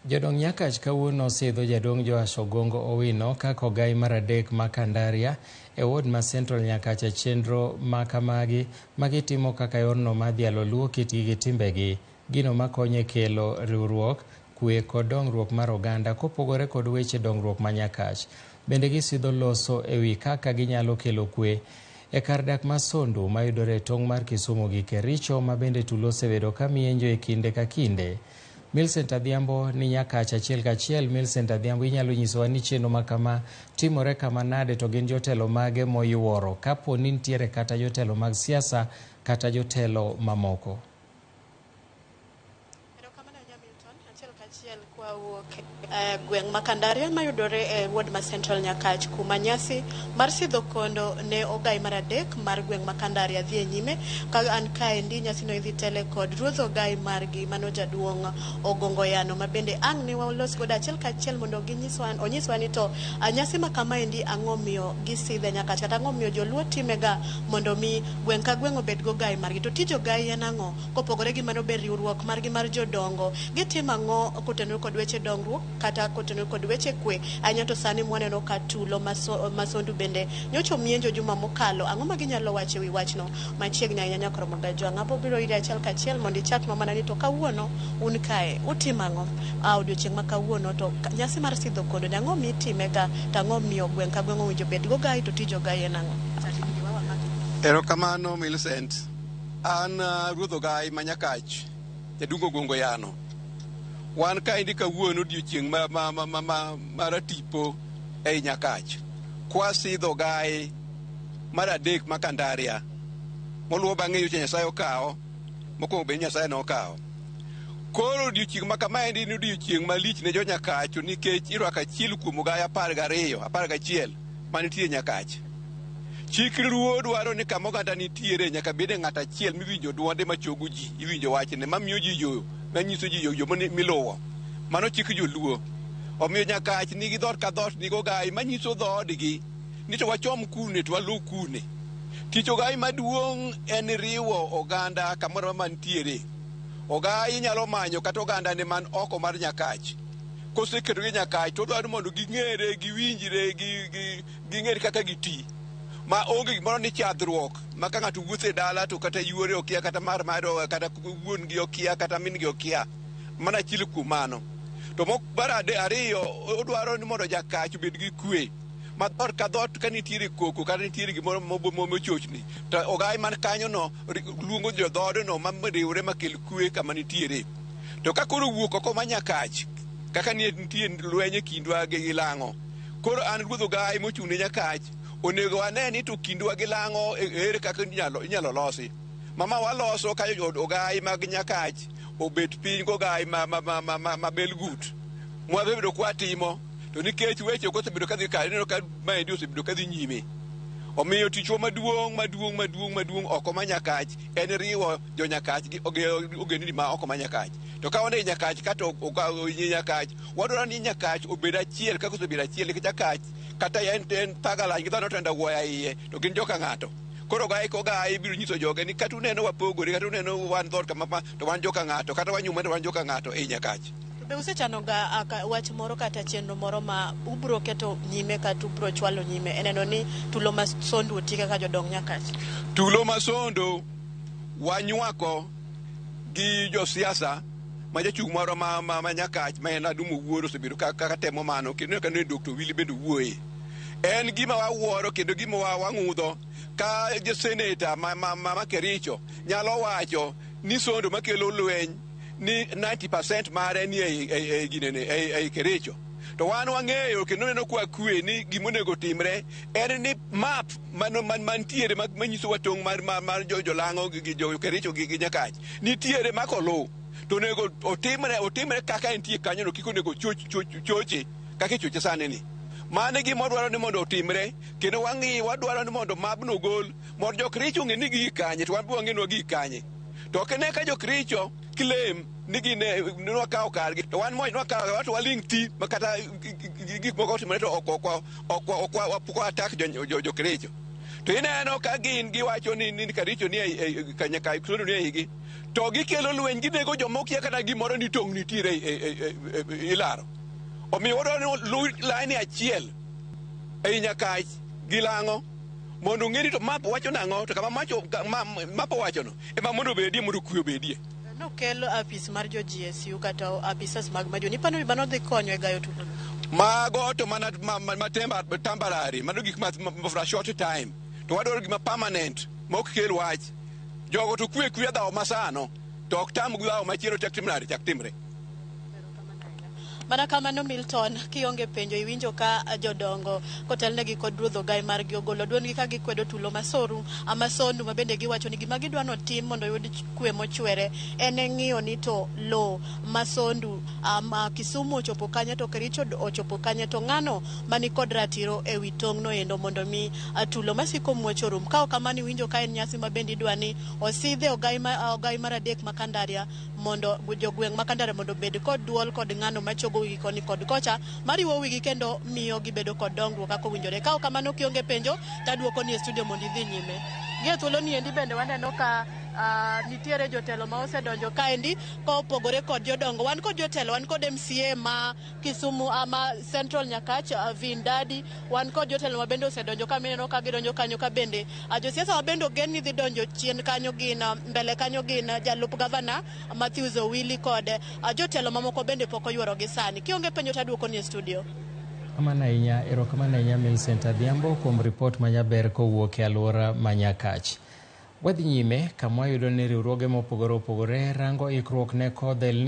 Jodong Nyakach kawuono osidho jadong Joash Ogongo Owino kaka ogai mar adek ma Kandaria e ward ma Central Nyakacha chenro ma kamagi magitimo kaka yorno mar dhialo luwo kitgi gi timbegi, gino makonyo e kelo riwruok, kwe kod dongruok mar oganda kopogore kod weche dongruok ma Nyakach. Bende gisidho loso e wi kaka ginyalo kelo kwe e kar dak ma Sondu mayudore e tong' mar Kisumu gi Kericho, ma bende tulo osebedo ka mienjo e kinde ka kinde. Millicent Adhiambo ni Nyakach achiel kachiel. Millicent Adhiambo, inyalo nyisowa ni chenro ma kama timore kama nade, to gin jotelo mage moyuoro kapo ni nitiere kata jotelo mag siasa kata jotelo mamoko? Gweng' ma Kandaria mayudore e ward ma Central Nyakach kuma nyasi mar sidho kondo ne ogai mar adek mar gweng' ma Kandaria dhi nyime ka an kaendi nyasi no idhi tele kod ruodh ogai margi mano jaduong' Ogongo Yano, ma bende ang' ne walos godo achiel kachiel mondo onyiswa ni to nyasi ma kamaendi ang'o miyo gisidhe Nyakach kata ang'o miyo joluo timega mondo mi gweng' ka gweng' obed go gai margi. To tij ogai en ang'o kopogore gi mano be riwruok margi mar jodongo gitimo ang'o kotenore kod weche dongruok kata kotenore kod weche kwe? Anya to sani mwaneno ka tulo Masondu bende nyocho mienjo juma mokalo. Ang'o ma ginyalo wacho e wi wachno machiegni ahinya nyakoromo ga jwang'? Apo biro iri achiel kachiel mondo ichat mamana ni to kawuono un kae utimo ang'o? Odiochieng' ma kawuono to nyasi mar sidho kondo ne ang'o mitimega, to ang'o miyo gweng' ka gweng' owinjo bed go gai, to tij ogai en ang'o? Erokamano Millicent. An ruodh ogai ma Nyakach, jaduong' Ogongo Yano. Wan kaendi kawuono odiochieng' mar atipo ei Nyakach. Kwasidho ogai mar adek ma Kandaria. Moluwo bang'e yoche Nyasaye okawo, mokwongo be Nyasaye nokawo. Koro odiochieng' ma kamaendi ni odiochieng' malich ne jo Nyakach, nikech irwako achiel kuom ogai 11 manitie Nyakach. Chik ruo dwaro ni kama oganda nitiere nyaka bede ng'ato achiel miwinjo dwonde machogo ji, iwinjo wachne mamiyo ji yo, manyiso ji yo miluwo. Mano chik joluo. Omiyo Nyakach nigi dhot ka dhot nigi ogai manyiso dhoodgi ni to wachom kune to waluw kune. Tich ogai maduong' en riwo oganda kamoro mantiere. Ogai nyalo manyo kata oganda ne man oko mar Nyakach. Koseketo gi Nyakach to dwaro mondo ging'ere, giwinjre, ging'ere kaka giti. Ma onge gimoro ni chadhruok, ma ka ng'ato wuotho e dala to kata yuore okia, kata mar kata wuon gi okia, kata min gi okia. Mana achiel kuom mano. To mar ariyo, odwaro ni mondo Nyakach obed gi kwe. Ma dhot ka dhot ka nitiere koko kata nitiere gimoro mochochni, to ogai man kanyono luongo jodhoodno mariwre makel kwe kama nitiere. To ka koro wuok oko ma Nyakach, kaka nitie lweny e kindwa gi Lang'o, koro an ruodh ogai mochung' ne Nyakach, onego ane ni to kindwa gi Lang'o ere kaka inyalo losi. Mama waloso ka ogai mag Nyakach obet piny gogai ma Belgut. Mwabedo kwa timo, to nikech weche kosebedo kadhi kare, neno ka maendi osebedo kadhi nyime. Omiyo tichwa maduong' oko ma Nyakach en riwo jo Nyakach gi ogendini ma oko ma Nyakach. To ka wane Nyakach kata Nyakach, wadwaro ni Nyakach obed achiel kaka osebedo achiel, nikech Nyakach kata en Thagala gi dhano tenda wuoya iye, to gin joka ng'ato. Koro ogai biro nyiso joge ni kata uneno wapogore, kata uneno wan dhot kama to wan joka ng'ato, kata wanyume to wan joka ng'ato ei Nyakach. Be usechano ga wach moro kata chenro moro ma ubro keto nyime kata ubro chwalo nyime eneno ni tulo Masondu oti kaka jodong Nyakach? Tulo Masondu wanywako gi josiasa ma jachung' moro ma Nyakach ma en Adumo Wuoro osebedo kaka temo mano, kendo ka ne Dr. Willy bende wuoye. En gima wawuoro kendo gima wang'udho ka seneta ma Kericho nyalo wacho ni Sondu makelo lweny ni 90% mare ni ei Kericho. To wan wang'eyo kendo neno kwa kwe ni gimonego timre en ni map mantiere manyiso watong' mar jo Lang'o gi jo Kericho gi Nyakach nitiere makolu. To onego otimre kaka entie kanyono, kik onego choche kaka choche sani ni. Mane gima wadwaro ni mondo otimre, kendo wadwaro ni mondo mabno gol, mondo jo Kericho ng'e ni gigi kanye, to wan be wang'e ni gigi kanye. To ok ne ka jo Kericho claim ni gine nwakawo kargi, to wan moj nwakawo wato waling' ti makata gik moko otimore to ok attack jo Kericho. to ineno ka gin giwacho ni karicho ni Kanyakai Tuono ni eigi, to gikelo lweny, ginego jomokia kata gimoro ni tong' nitiere ilaro. Omiyo wadwaro luw laini achiel ei Nyakach gi Lang'o mondo ng'eri to map wacho nang'o, to kama map wachono ema mondo bedie, mondo kuyo bedie. Nokel apis mar jo GSU kata apisas mag majoni pano bano dhi konyo e gayo tulo. Mago to mana temporary, mano gik for a short time. To wadwaro gima permanent, mok kel wach. Jogo to kwe dhawo masano, to ok tam dhawo machielo chak timre. Mana kamano Milton, kionge penjo iwinjo ka jodongo kotelnegi kod Ruoth Ogai margi ogolo duondgi ka gikwedo tulo masoru amasondu mabende giwacho ni gima gidwano tim mondo yud kwe mochwere en ng'iyo ni to lo masondu Kisumu ochopo kanye to Kericho ochopo kanye to ng'ano mani kod ratiro e wi tong'no endo mondo mi tulo masiko muocho rum. Ka kamano iwinjo ka en nyasi mabende idwani osidhe Ogai mar adek ma Kandaria mondo jogweng' ma Kandaria mondo bed kod duol kod ng'ano machogo wigi koni kod kocha mariwo wigi kendo miyo gibedo kod dongruok kaka owinjore. Ka kamano kionge penjo taduoko ni e studio mondo idhi nyime. Gie thuolo ni endi bende waneno ka nitiere jotelo ma osedonjo kaendi kopogore kod jodongo. Wan kod jotelo, wan kod MCA ma Kisumu ama Central Nyakach Vindadi, wan kod jotelo ma bende osedonjo ka mineno ka gidonjo kanyo ka bende josiasa ma bende ogen ni dhi donjo chien kanyo gin mbele kanyo gin jalup gavana Matthews Owili kod jotelo mamoko bende pok oyuoro gi sani. Kionge penjo taduoko ni e studio. Erokamano ahinya Millicent Adhiambo kuom ripot majaber kowuok e alwora ma Nyakach. Wadhi nyime kama wayudo ni riwruoge mopogore opogore rango ikruok ne kodh